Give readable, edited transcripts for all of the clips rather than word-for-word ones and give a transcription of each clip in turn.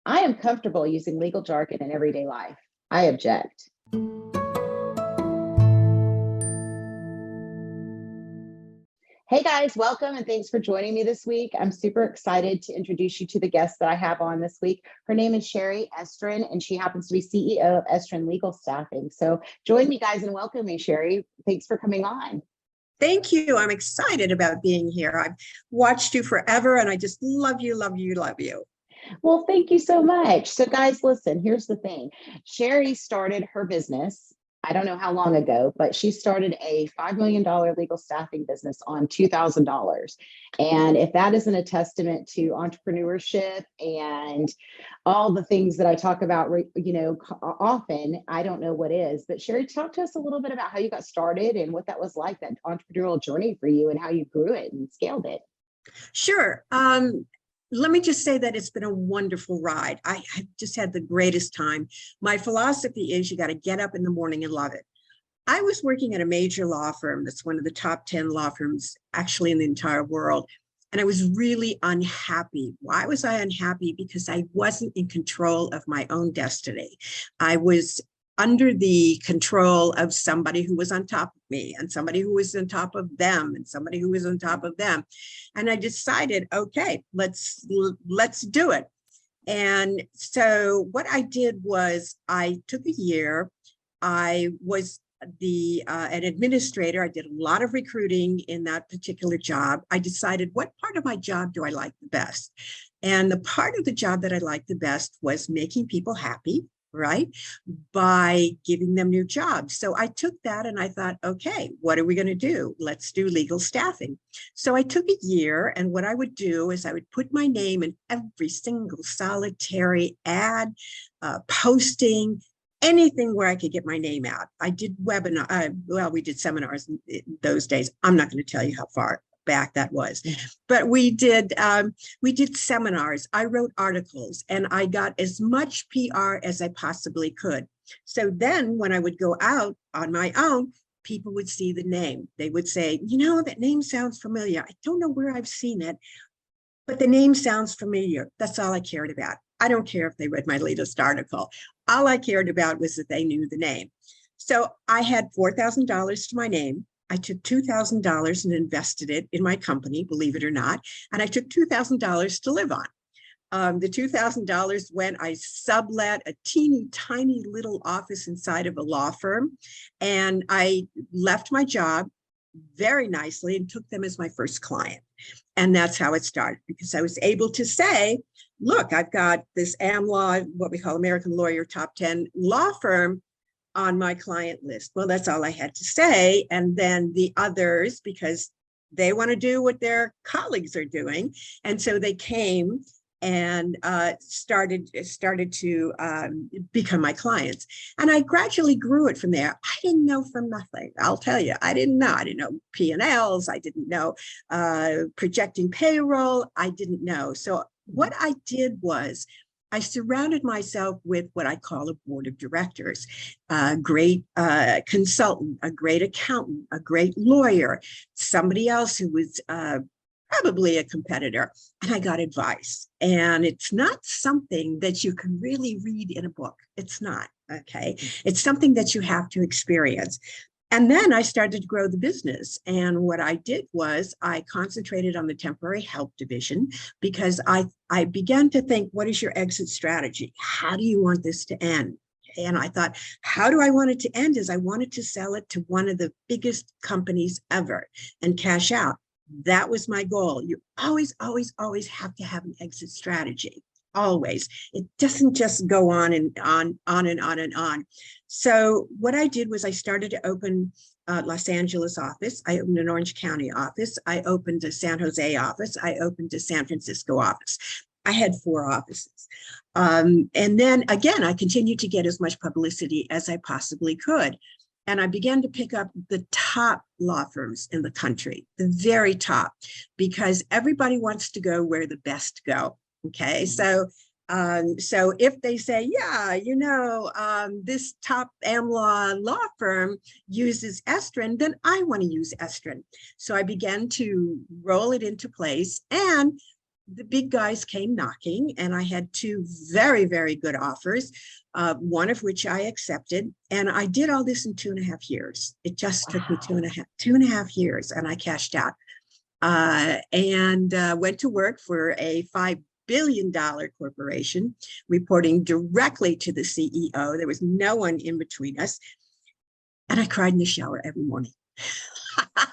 I am comfortable using legal jargon in everyday life. I object. Hey guys, welcome and thanks for joining me this week. I'm super excited to introduce you to the guest that I have on this week. Her name is Chere Estrin, and she happens to be CEO of Estrin Legal Staffing. So join me, guys, and welcome me, Chere. Thanks for coming on. Thank you. I'm excited about being here. I've watched you forever, and I just love you, love you, love you. Well, thank you so much. So guys, listen, here's the thing. Chere started her business, I don't know how long ago, but she started a $5 million legal staffing business on $2,000. And if that isn't a testament to entrepreneurship and all the things that I talk about, often, I don't know what is. But Chere, talk to us a little bit about how you got started and what that was like, that entrepreneurial journey for you, and how you grew it and scaled it. Sure. Let me just say that it's been a wonderful ride. I've just had the greatest time. My philosophy is you got to get up in the morning and love it. I was working at a major law firm that's one of the top 10 law firms actually in the entire world. And I was really unhappy. Why was I unhappy? Because I wasn't in control of my own destiny. I was under the control of somebody who was on top of me, and somebody who was on top of them, and somebody who was on top of them. And I decided, okay, let's do it. And so what I did was I took a year. I was an administrator. I did a lot of recruiting in that particular job. I decided, what part of my job do I like the best? And the part of the job that I liked the best was making people happy, right? By giving them new jobs. So I took that and I thought, okay, what are we going to do? Let's do legal staffing. So I took a year, and what I would do is I would put my name in every single solitary ad, posting, anything where I could get my name out. I did we did seminars in those days. I'm not going to tell you how far back that was, but we did seminars. I wrote articles, and I got as much PR as I possibly could. So then when I would go out on my own, people would see the name. They would say, that name sounds familiar. I don't know where I've seen it, but the name sounds familiar. That's all I cared about. I don't care if they read my latest article. All I cared about was that they knew the name. So I had $4,000 to my name. I took $2,000 and invested it in my company, believe it or not. And I took $2,000 to live on. The $2,000 when I sublet a teeny tiny little office inside of a law firm. And I left my job very nicely and took them as my first client. And that's how it started, because I was able to say, look, I've got this AmLaw, what we call American Lawyer Top 10 law firm on my client list. Well, that's all I had to say. And then the others, because they want to do what their colleagues are doing. And so they came and started to become my clients. And I gradually grew it from there. I didn't know from nothing. I'll tell you, I didn't know P&Ls. I didn't know projecting payroll. I didn't know. So what I did was I surrounded myself with what I call a board of directors, a great consultant, a great accountant, a great lawyer, somebody else who was probably a competitor, and I got advice. And it's not something that you can really read in a book. It's not, okay? It's something that you have to experience. And then I started to grow the business. And what I did was I concentrated on the temporary help division, because I began to think, what is your exit strategy? How do you want this to end? And I thought, how do I want it to end? Is I wanted to sell it to one of the biggest companies ever and cash out. That was my goal. You always, always, always have to have an exit strategy. Always. It doesn't just go on and on and on and on. So what I did was I started to open a Los Angeles office. I opened an Orange County office. I opened a San Jose office. I opened a San Francisco office. I had 4 offices. And then again, I continued to get as much publicity as I possibly could. And I began to pick up the top law firms in the country, the very top, because everybody wants to go where the best go. Okay, so if they say, yeah, this top AmLaw law firm uses Estrin, then I want to use Estrin. So I began to roll it into place. And the big guys came knocking, and I had two very, very good offers, one of which I accepted. And I did all this in 2.5 years. It just took me Wow. 2.5 years, and I cashed out and went to work for a $5 billion corporation, reporting directly to the CEO. There was no one in between us. And I cried in the shower every morning.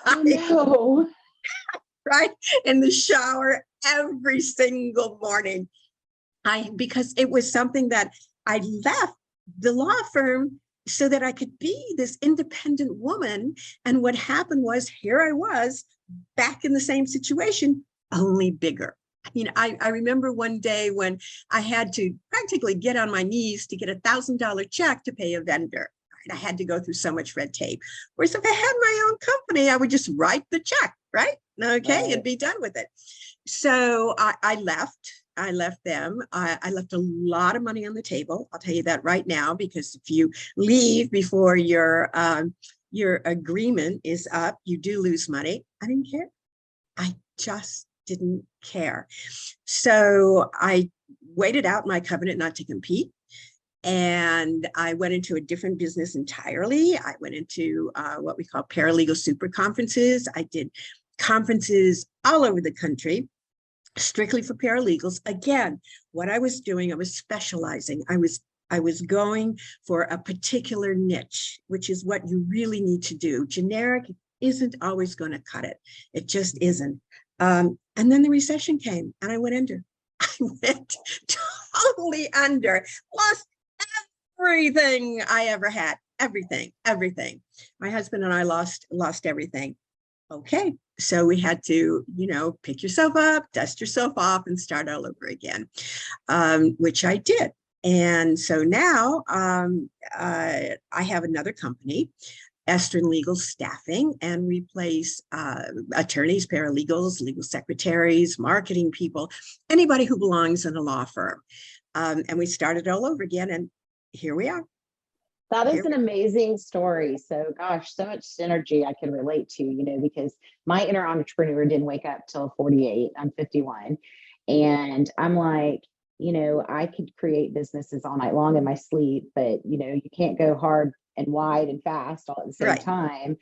Oh no. Right in the shower every single morning. Because it was something that I left the law firm so that I could be this independent woman. And what happened was, here I was back in the same situation, only bigger. I remember one day when I had to practically get on my knees to get $1,000 check to pay a vendor. I had to go through so much red tape. Whereas if I had my own company, I would just write the check, right? Okay, Right. and be done with it. So I left. I left them. I left a lot of money on the table. I'll tell you that right now, because if you leave before your agreement is up, you do lose money. I didn't care. I just didn't care. So I waited out my covenant not to compete. And I went into a different business entirely. I went into what we call paralegal super conferences. I did conferences all over the country, strictly for paralegals. Again, what I was doing, I was specializing. I was going for a particular niche, which is what you really need to do. Generic isn't always going to cut it. It just isn't. And then the recession came, and I went under. I went totally under, lost everything I ever had, everything. My husband and I lost everything. Okay, so we had to, pick yourself up, dust yourself off, and start all over again, which I did. And so now I have another company, Estrin Legal Staffing, and we place attorneys, paralegals, legal secretaries, marketing people, anybody who belongs in a law firm. And we started all over again, and here we are. That is an amazing story. So, gosh, so much synergy I can relate to, because my inner entrepreneur didn't wake up till 48. I'm 51. And I'm like, I could create businesses all night long in my sleep, but, you can't go hard and wide and fast all at the same Right. time.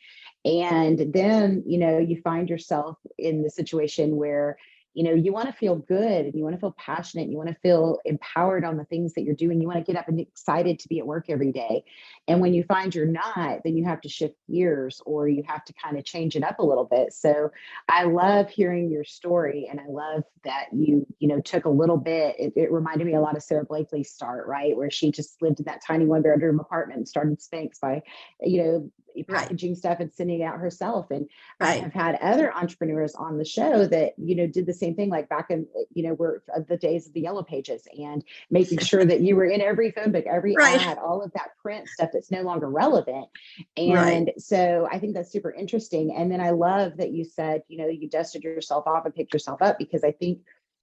And then, you find yourself in the situation where, you want to feel good, and you want to feel passionate. You want to feel empowered on the things that you're doing. You want to get up and excited to be at work every day. And when you find you're not, then you have to shift gears, or you have to kind of change it up a little bit. So I love hearing your story. And I love that you took a little bit. It reminded me a lot of Sarah Blakely's start, right? Where she just lived in that tiny 1-bedroom apartment and started Spanx by, packaging stuff and sending it out herself. And I have had other entrepreneurs on the show that, did the same thing, like back in, were the days of the yellow pages, and making sure that you were in every phone book, every ad, all of that print stuff that's no longer relevant. And so I think that's super interesting. And then I love that you said, you dusted yourself off and picked yourself up, because I think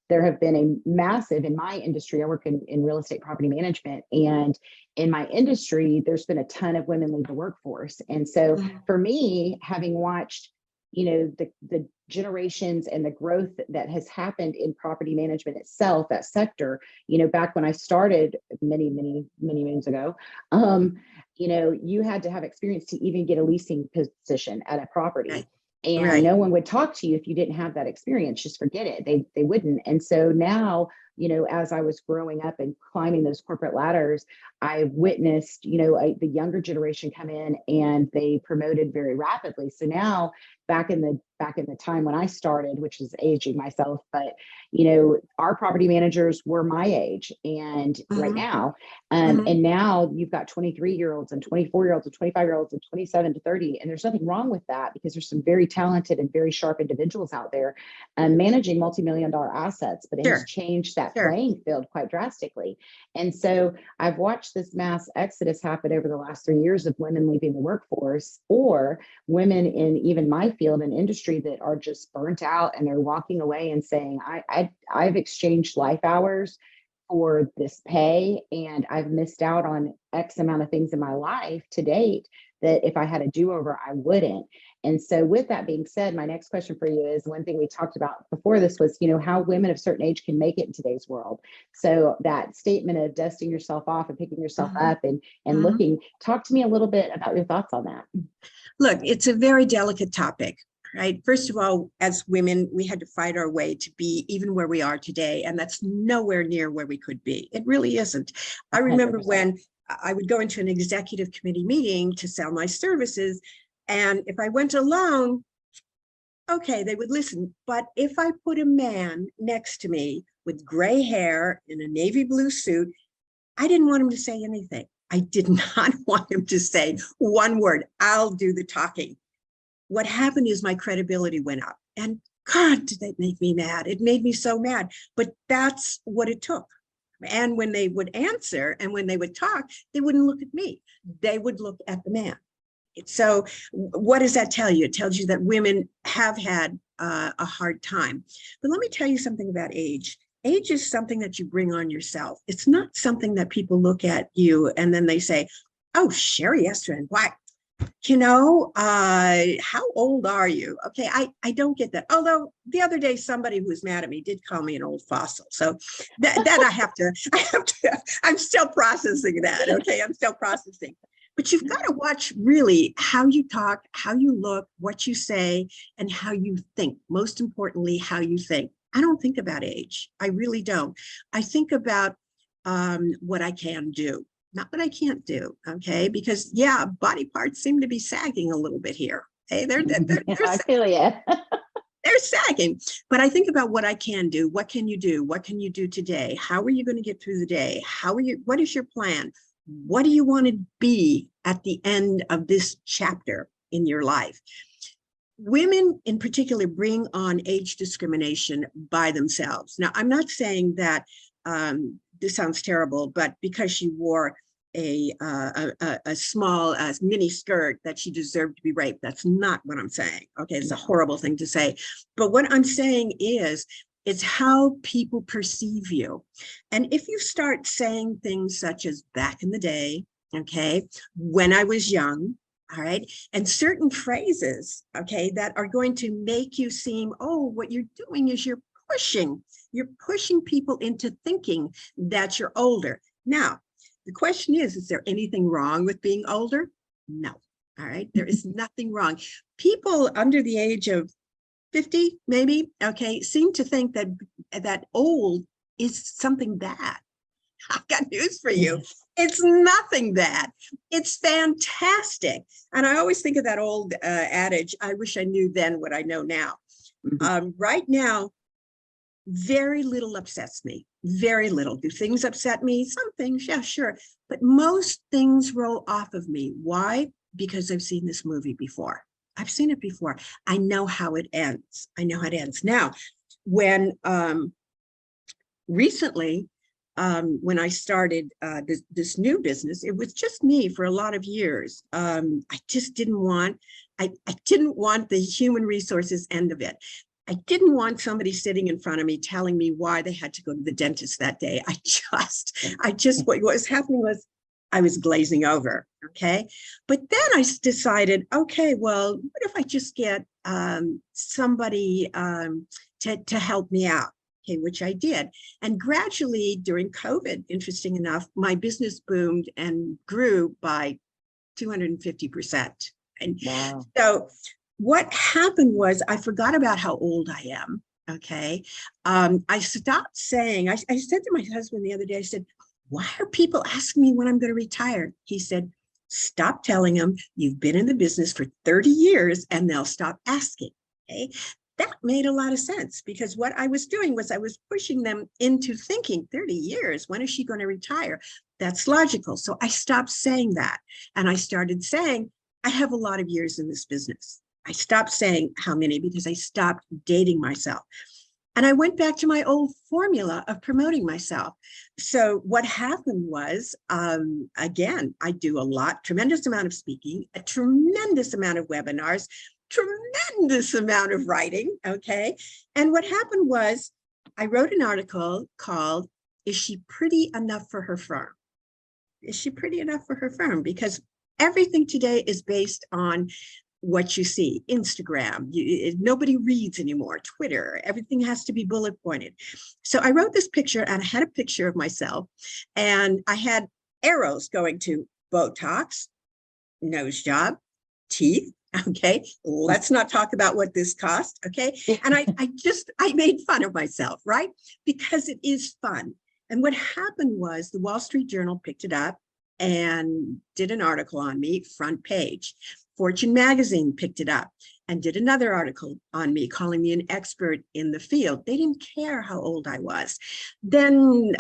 there have been a massive, in my industry, I work in real estate property management, and in my industry, there's been a ton of women leave the workforce. And so for me, having watched, the generations and the growth that has happened in property management itself, that sector, back when I started many moons ago, you had to have experience to even get a leasing position at a property. And no one would talk to you if you didn't have that experience. Just forget it. They wouldn't. And so now, as I was growing up and climbing those corporate ladders, I witnessed, the younger generation come in, and they promoted very rapidly. So now, back in the time when I started, which is aging myself, but our property managers were my age, and right now, and now you've got 23-year-olds and 24-year-olds and 25-year-olds and 27 to 30, and there's nothing wrong with that, because there's some very talented and very sharp individuals out there managing multi-million-dollar assets, but it has changed that playing field quite drastically. And so I've watched this mass exodus happen over the last 3 years of women leaving the workforce, or women in even my field and industry that are just burnt out, and they're walking away and saying, I've exchanged life hours for this pay, and I've missed out on X amount of things in my life to date that if I had a do-over, I wouldn't. And so with that being said, my next question for you is, one thing we talked about before this was, how women of certain age can make it in today's world. So that statement of dusting yourself off and picking yourself up and looking, talk to me a little bit about your thoughts on that. Look, it's a very delicate topic, right? First of all, as women, we had to fight our way to be even where we are today. And that's nowhere near where we could be. It really isn't. I remember 100%. when I would go into an executive committee meeting to sell my services. And if I went alone, okay, they would listen. But if I put a man next to me with gray hair in a navy blue suit, I didn't want him to say anything. I did not want him to say one word. I'll do the talking. What happened is my credibility went up. And God, did that make me mad. It made me so mad. But that's what it took. And when they would answer and when they would talk, they wouldn't look at me. They would look at the man. So what does that tell you? It tells you that women have had a hard time. But let me tell you something about age. Age is something that you bring on yourself. It's not something that people look at you and then they say, oh, Chere Estrin, why? How old are you? Okay, I don't get that. Although the other day, somebody who was mad at me did call me an old fossil. So I'm still processing that. Okay, I'm still processing. But you've got to watch really how you talk, how you look, what you say, and how you think. Most importantly, how you think. I don't think about age. I really don't. I think about what I can do, not what I can't do. Okay, because yeah, body parts seem to be sagging a little bit here. Hey, they're I feel you. They're sagging. But I think about what I can do. What can you do? What can you do today? How are you going to get through the day? What is your plan? What do you want to be at the end of this chapter in your life? Women in particular bring on age discrimination by themselves. Now, I'm not saying that this sounds terrible, but because she wore a small mini skirt that she deserved to be raped. That's not what I'm saying. Okay, it's a horrible thing to say. But what I'm saying is, it's how people perceive you. And if you start saying things such as back in the day, okay, when I was young, all right, and certain phrases, okay, that are going to make you seem, oh, what you're doing is you're pushing people into thinking that you're older. Now, the question is there anything wrong with being older? No, all right, there is nothing wrong. People under the age of 50, maybe, okay, seem to think that old is something bad. I've got news for you. It's nothing bad. It's fantastic. And I always think of that old adage, I wish I knew then what I know now. Right now, very little upsets me. Very little. Do things upset me? Some things, yeah, sure. But most things roll off of me. Why? Because I've seen this movie before. I've seen it before. I know how it ends. I know how it ends. Now, when recently, when I started this new business, it was just me for a lot of years. I just didn't want, I didn't want the human resources end of it. I didn't want somebody sitting in front of me telling me why they had to go to the dentist that day. What was happening was I was glazing over, okay? But then I decided, okay, well, what if I just get somebody to help me out? Okay, which I did. And gradually during COVID, interesting enough, my business boomed and grew by 250%. And wow. So what happened was I forgot about how old I am, okay? I stopped saying, I said to my husband the other day, I said, why are people asking me when I'm going to retire? He said, stop telling them you've been in the business for 30 years and they'll stop asking, okay? That made a lot of sense because what I was doing was I was pushing them into thinking 30 years, when is she going to retire? That's logical. So I stopped saying that. And I started saying, I have a lot of years in this business. I stopped saying how many because I stopped dating myself. And I went back to my old formula of promoting myself. So what happened was, again, I do a tremendous amount of speaking, a tremendous amount of webinars, tremendous amount of writing, okay? And what happened was I wrote an article called is she pretty enough for her firm? Is she pretty enough for her firm? Because everything today is based on what you see. Instagram, nobody reads anymore. Twitter, everything has to be bullet pointed. So I wrote this picture, and I had a picture of myself, and I had arrows going to Botox, nose job, teeth. Okay, let's not talk about what this cost. Okay, and I made fun of myself, right? Because it is fun. And what happened was the Wall Street Journal picked it up and did an article on me, front page. Fortune magazine picked it up and did another article on me, calling me an expert in the field. They didn't care how old I was. Then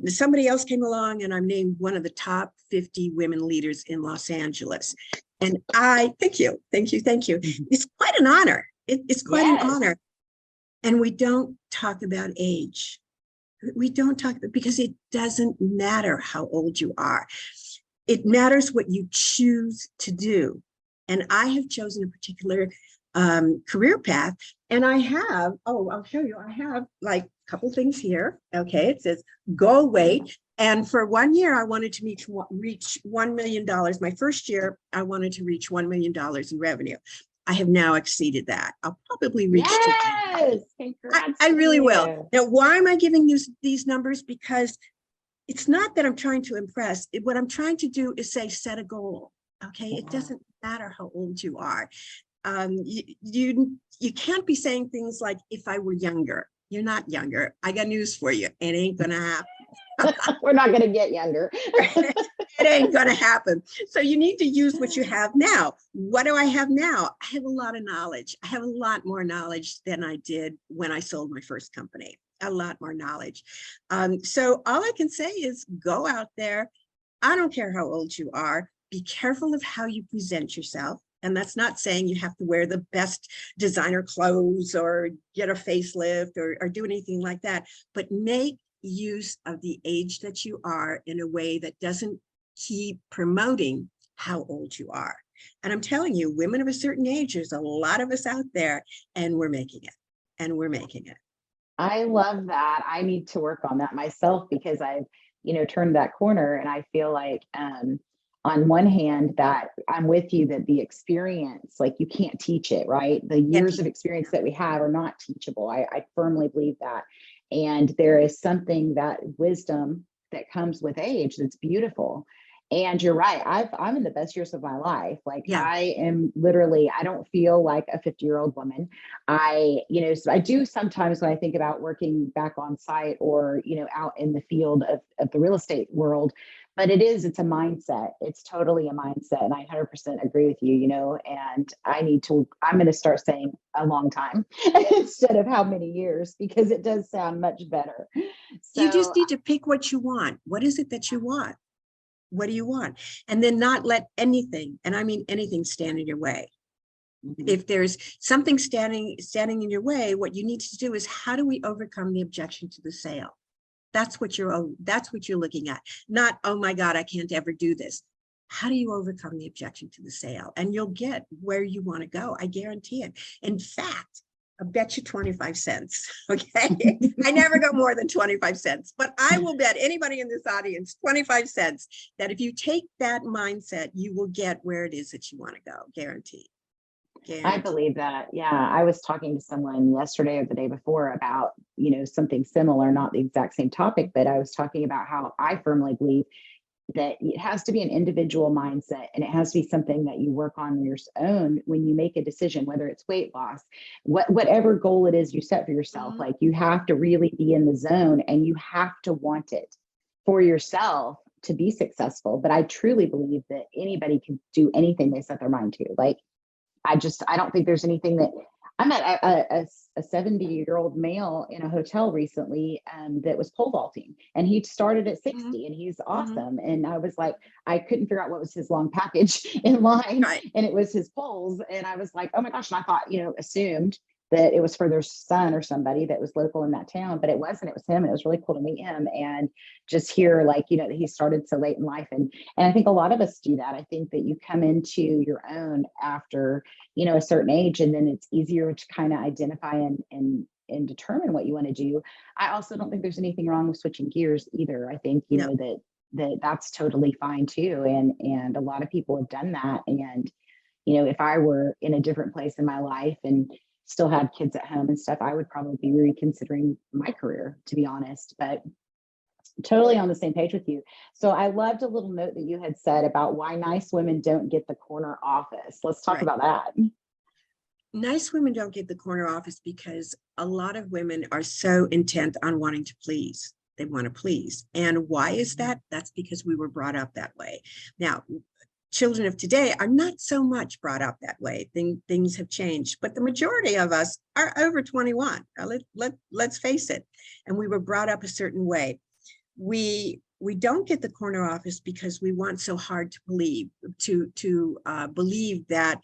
somebody else came along, and I'm named one of the top 50 women leaders in Los Angeles. And thank you. It's quite an honor. It's quite an honor. And we don't talk about age. We don't talk about, because it doesn't matter how old you are. It matters what you choose to do. And I have chosen a particular career path. And I have, I'll show you, I have like a couple things here. Okay, it says go away. And for 1 year, I wanted to reach $1 million. My first year, I wanted to reach $1 million in revenue. I have now exceeded that. I'll probably reach. Yes, I really will. Now, why am I giving these numbers? Because it's not that I'm trying to impress. What I'm trying to do is set a goal. Okay, it doesn't matter how old you are. You can't be saying things like, if I were younger. You're not younger. I got news for you. It ain't gonna happen. We're not gonna get younger. It ain't gonna happen. So you need to use what you have now. What do I have now? I have a lot of knowledge. I have a lot more knowledge than I did when I sold my first company. A lot more knowledge. So all I can say is go out there. I don't care how old you are. Be careful of how you present yourself. And that's not saying you have to wear the best designer clothes or get a facelift or do anything like that, but make use of the age that you are in a way that doesn't keep promoting how old you are. And I'm telling you, women of a certain age, there's a lot of us out there, and we're making it. And we're making it. I love that. I need to work on that myself, because I've, turned that corner, and I feel like, on one hand, that I'm with you, that the experience, like, you can't teach it, right? The years of experience that we have are not teachable. I firmly believe that. And there is something, that wisdom that comes with age, that's beautiful. And you're right. I'm in the best years of my life. Like, I am literally, I don't feel like a 50-year-old woman. So I do sometimes, when I think about working back on site or, out in the field of the real estate world, but it's a mindset. It's totally a mindset. And I 100% agree with you, and I'm going to start saying a long time instead of how many years, because it does sound much better. So, you just need to pick what you want. What is it that you want? What do you want? And then not let anything, and I mean anything, stand in your way. If there's something standing in your way, what you need to do is, how do we overcome the objection to the sale? That's what you're looking at. Not, oh my God, I can't ever do this. How do you overcome the objection to the sale? And you'll get where you want to go. I guarantee it. In fact, I bet you 25 cents. Okay. I never go more than 25 cents, but I will bet anybody in this audience 25 cents that if you take that mindset, you will get where it is that you want to go. Guaranteed. I believe that. Yeah. I was talking to someone yesterday or the day before about, something similar, not the exact same topic, but I was talking about how I firmly believe that it has to be an individual mindset, and it has to be something that you work on your own when you make a decision, whether it's weight loss, whatever goal it is you set for yourself. Like, you have to really be in the zone, and you have to want it for yourself to be successful. But I truly believe that anybody can do anything they set their mind to. Like, I don't think there's anything that I met a 70-year-old male in a hotel recently that was pole vaulting, and he started at 60 and he's awesome. And I was like, I couldn't figure out what was his long package in line, and it was his poles. And I was like, oh my gosh. And I thought, assumed that it was for their son or somebody that was local in that town, but it wasn't. It was him. And it was really cool to meet him and just hear, like, that he started so late in life. And I think a lot of us do that. I think that you come into your own after, a certain age, and then it's easier to kind of identify and determine what you want to do. I also don't think there's anything wrong with switching gears either. I think, you No. know, that's totally fine too. And a lot of people have done that. And, you know, if I were in a different place in my life and still had kids at home and stuff, I would probably be reconsidering my career, to be honest. But totally on the same page with you. So I loved a little note that you had said about why nice women don't get the corner office. Let's talk Right. about that. Nice women don't get the corner office because a lot of women are so intent on wanting to please. They want to please. And why is that? That's because we were brought up that way. Now, children of today are not so much brought up that way. Things have changed, but the majority of us are over 21. Let's face it. And we were brought up a certain way. We don't get the corner office because we want so hard to believe that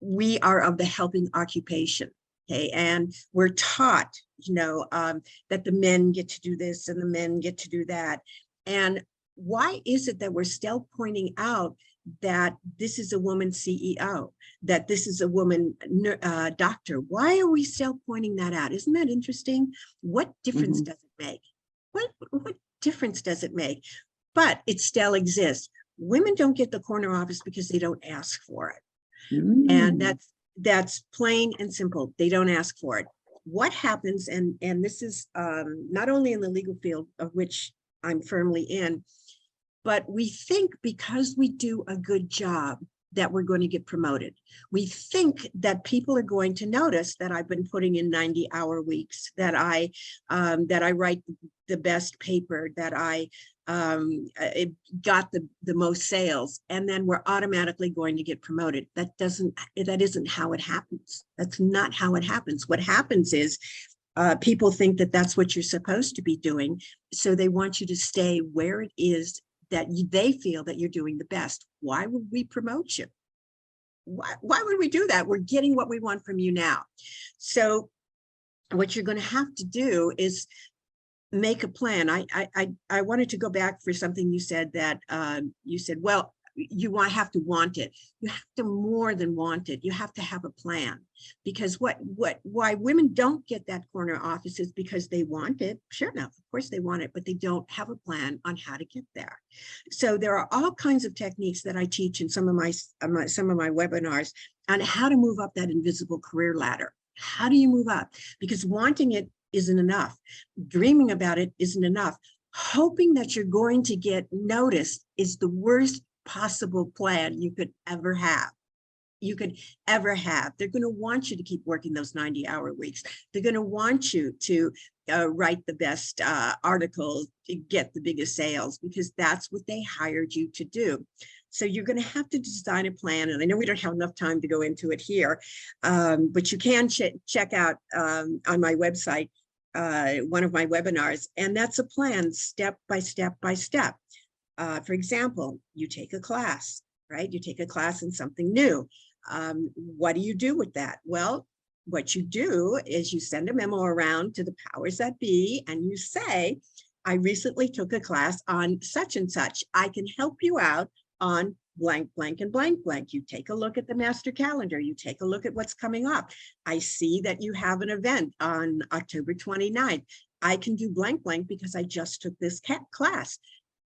we are of the helping occupation. Okay, and we're taught, that the men get to do this and the men get to do that. And why is it that we're still pointing out that this is a woman CEO, that this is a woman doctor? Why are we still pointing that out? Isn't that interesting? What difference does it make? What difference does it make? But it still exists. Women don't get the corner office because they don't ask for it. And that's plain and simple. They don't ask for it. What happens, and this is not only in the legal field, of which I'm firmly in, but we think because we do a good job that we're going to get promoted. We think that people are going to notice that I've been putting in 90-hour weeks, that I write the best paper, that I got the most sales, and then we're automatically going to get promoted. That isn't how it happens. That's not how it happens. What happens is people think that that's what you're supposed to be doing. So they want you to stay where it is that they feel that you're doing the best. Why would we promote you? Why would we do that? We're getting what we want from you now. So what you're going to have to do is make a plan. I wanted to go back for something you said, that you said, well, you have to want it. You have to more than want it. You have to have a plan, because why women don't get that corner office is because they want it. Sure enough, of course they want it, but they don't have a plan on how to get there. So there are all kinds of techniques that I teach in some of my webinars on how to move up that invisible career ladder. How do you move up? Because wanting it isn't enough. Dreaming about it isn't enough. Hoping that you're going to get noticed is the worst possible plan you could ever have. They're going to want you to keep working those 90-hour weeks. They're going to want you to write the best articles to get the biggest sales, because that's what they hired you to do. So you're going to have to design a plan. And I know we don't have enough time to go into it here, but you can check out on my website one of my webinars, and that's a plan step by step by step. For example, you take a class, right? You take a class in something new. What do you do with that? Well, what you do is you send a memo around to the powers that be, and you say, I recently took a class on such and such. I can help you out on blank, blank, and blank, blank. You take a look at the master calendar. You take a look at what's coming up. I see that you have an event on October 29th. I can do blank, blank because I just took this class.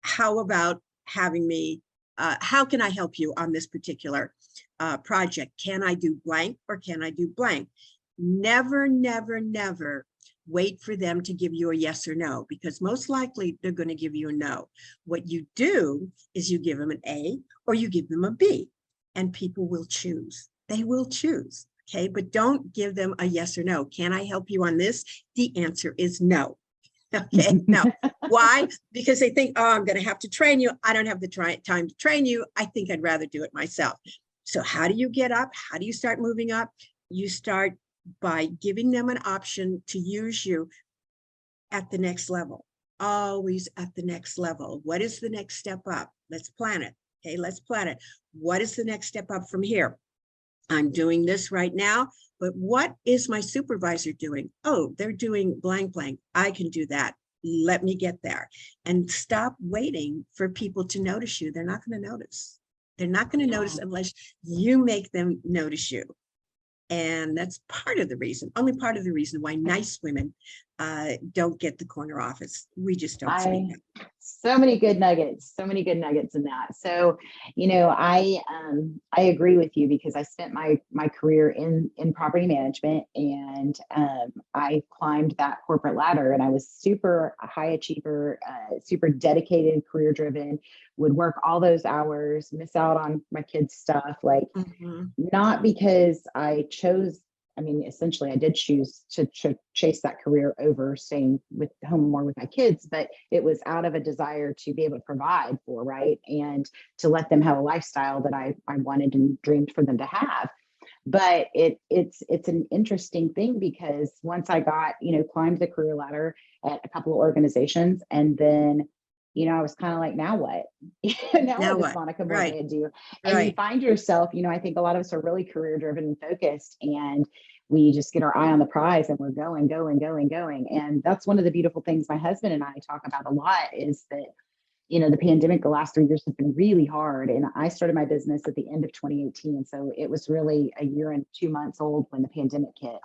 How about having me, how can I help you on this particular project? Can I do blank or can I do blank? Never, never, never wait for them to give you a yes or no, because most likely they're going to give you a no. What you do is you give them an A or you give them a B, and people will choose. They will choose. Okay, but don't give them a yes or no. Can I help you on this? The answer is no. Okay, now, why? Because they think, oh, I'm going to have to train you. I don't have the time to train you. I think I'd rather do it myself. So how do you get up? How do you start moving up? You start by giving them an option to use you at the next level, always at the next level. What is the next step up? Let's plan it. Okay, let's plan it. What is the next step up from here? I'm doing this right now, but what is my supervisor doing? Oh, they're doing blank, blank. I can do that. Let me get there. And stop waiting for people to notice you. They're not going to notice. They're not going to notice unless you make them notice you. And that's part of the reason, only part of the reason why nice women don't get the corner office. We just don't speak up. So many good nuggets, so many good nuggets in that. So, I agree with you because I spent my career in property management, and I climbed that corporate ladder, and I was super high achiever, super dedicated, career driven, would work all those hours, miss out on my kids' stuff, like Mhm. not because I chose. I mean, essentially, I did choose to chase that career over staying with home more with my kids, but it was out of a desire to be able to provide for, right, and to let them have a lifestyle that I wanted and dreamed for them to have. But it's an interesting thing because once I got, climbed the career ladder at a couple of organizations, and then, I was kind of like, now what? Now Now what does what? Monica, what do Right, I do? And you right. find yourself, I think a lot of us are really career driven and focused, and we just get our eye on the prize and we're going, going, going, going. And that's one of the beautiful things my husband and I talk about a lot is that, the pandemic, the last 3 years have been really hard. And I started my business at the end of 2018. So it was really a year and 2 months old when the pandemic hit.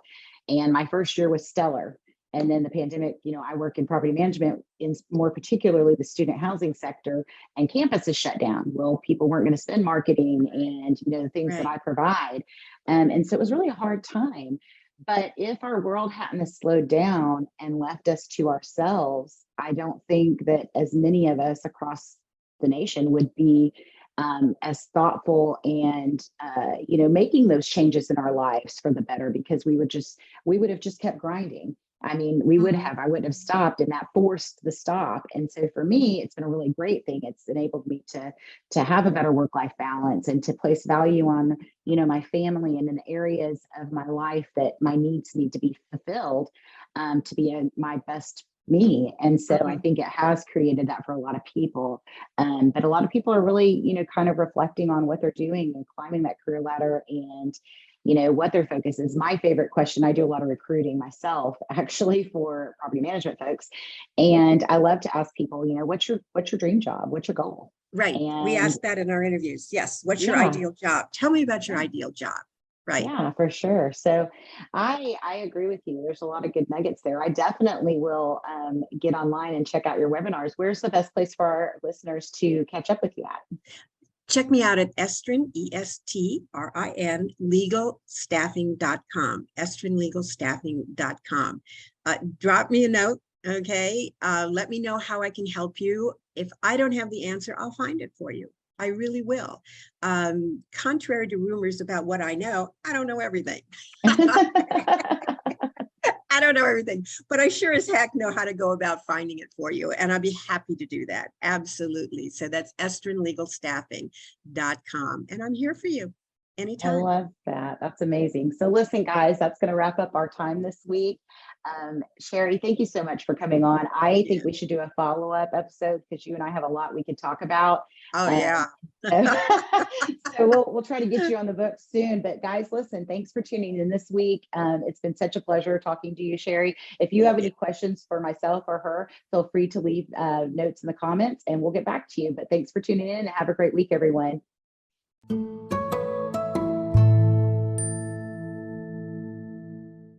And my first year was stellar. And then the pandemic, I work in property management, in more particularly the student housing sector, and campuses shut down. Well, people weren't going to spend marketing and, the things that Right. I provide. And so it was really a hard time. But if our world hadn't slowed down and left us to ourselves, I don't think that as many of us across the nation would be as thoughtful and making those changes in our lives for the better, because we would have just kept grinding. I mean, Mhm. I wouldn't have stopped, and that forced the stop. And so for me, it's been a really great thing. It's enabled me to have a better work-life balance and to place value on, my family and in the areas of my life that my needs need to be fulfilled, to be my best me. And so I Mhm. think it has created that for a lot of people. But a lot of people are really, kind of reflecting on what they're doing and climbing that career ladder, and what their focus is. My favorite question, I do a lot of recruiting myself, actually, for property management folks. And I love to ask people, what's your dream job? What's your goal? Right. We And ask that in our interviews. Yes. What's your yeah, ideal job? Tell me about your yeah. ideal job. Right. Yeah, for sure. So I agree with you. There's a lot of good nuggets there. I definitely will get online and check out your webinars. Where's the best place for our listeners to catch up with you at? Check me out at Estrin, ESTRIN, legalstaffing.com, estrinlegalstaffing.com. Drop me a note. Okay. Let me know how I can help you. If I don't have the answer, I'll find it for you. I really will. Contrary to rumors about what I know, I don't know everything. I don't know everything, but I sure as heck know how to go about finding it for you. And I'd be happy to do that. Absolutely. So that's estrinlegalstaffing.com. And I'm here for you I anytime. love that. That's amazing. So listen, guys, that's going to wrap up our time this week. Sherry, thank you so much for coming on. I Yeah. think we should do a follow-up episode because you and I have a lot we could talk about. Oh, Um, yeah. so so we'll try to get you on the book soon. But guys, listen, thanks for tuning in this week. It's been such a pleasure talking to you, Sherry. If you have Yeah. any questions for myself or her, feel free to leave notes in the comments and we'll get back to you. But thanks for tuning in and have a great week, everyone.